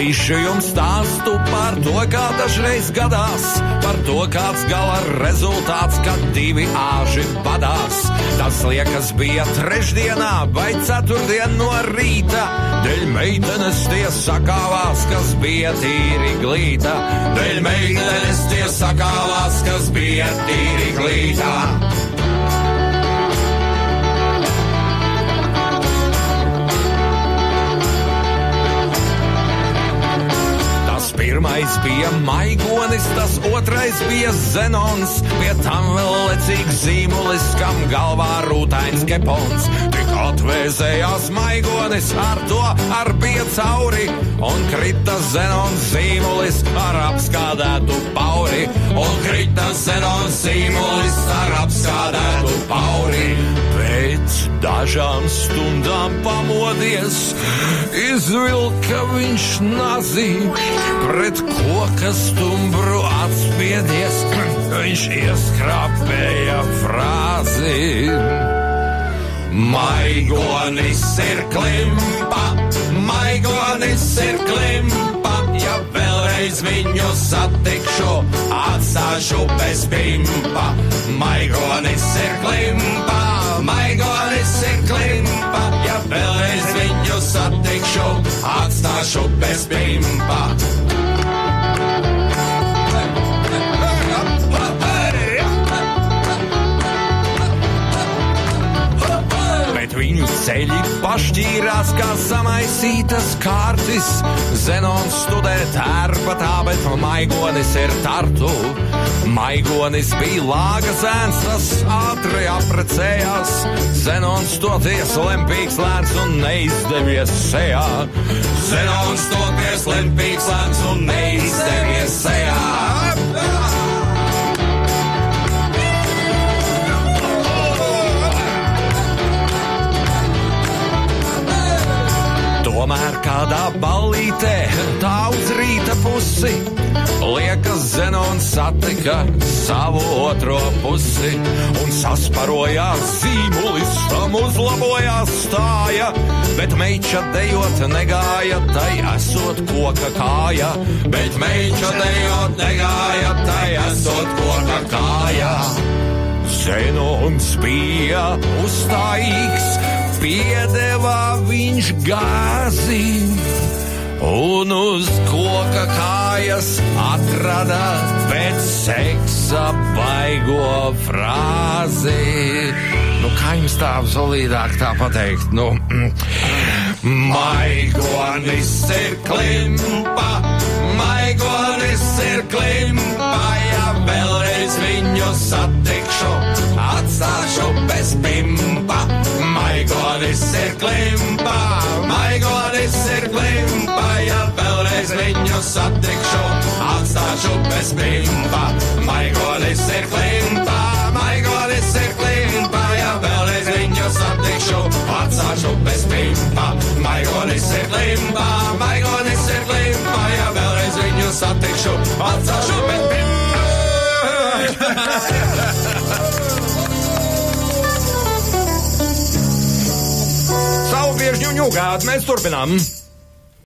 Stāstīšu jums stāstu par to, kā dažreiz gadās, par to, kāds gala rezultāts, kad divi āži badās. Tas liekas bija trešdienā vai ceturtdien no rīta, dēļ meitenes tie sakāvās, kas bija tīri glīta. Dēļ meitenes tie sakāvās, kas bija tīri glīta. Pirmais bija Maigonis, tas otrais bija Zenons, pie tam vēl lecīgs zīmulis, kam galvā rūtains kepons. Tik atvēsējās Maigonis, ar to ar bija cauri, un krita Zenons zīmulis ar apskādētu pauri. Un krita Zenons zīmulis ar apskādētu pauri. Pēc dažām stundām pamodies, izvilka viņš nazī, pret koka stumbru atspiedies, viņš ieskrāpēja frāzi. Maigonis ir klimpa, Maigonis ir klimpa, ja vēlreiz viņu satikšu, atstāšu bez pimpa. Maigonis ir klimpa, Maigonis ir klimpa, ja vēlreiz viņu satikšu, atstāšu bez pimpa. Viņu ceļi pašķīrās kā samaisītas kārtis. Zenons studē tērpatā, bet Maigonis ir Tartu. Maigonis bija lāga zēns, tas ātri aprecējās. Zenons toties lempīgs lēns un neizdevies sejā. Zenons toties lempīgs lēns un neizdevies sejā. Tomēr kādā ballītē, tā uz rīta pusi, liekas Zenons satika savu otro pusi. Un sasparojās zīmulis, tam uzlabojās stāja, bet meiča dejot negāja, tai esot koka kāja. Bet meiča dejot negāja, tai esot koka kāja. Zenons bija uzstājīgs, piedevā viņš gāzi, un uz koka kājas atrada pēc seksa baigo frāzi. Kā jums tā solīdāk tā pateikt? Maigonis ir klimpa, Maigonis ir klimpa, ja vēlreiz viņu satikšu, atstāšu bez pimpa. Maigonis ir klimpa, Maigonis ir klimpa, ja vēlreiz viņu satikšu, atstāšu bez pimpa. Maigonis ir klimpa, Maigonis ir klimpa, ja vēlreiz viņu satikšu, atstāšu bez pimpa. Maigonis ir klimpa, Maigonis ir klimpa, ja vēlreiz viņu satikšu, atstāšu bez pimpa. Savu biežņu ņūgāt, mēs turpinām.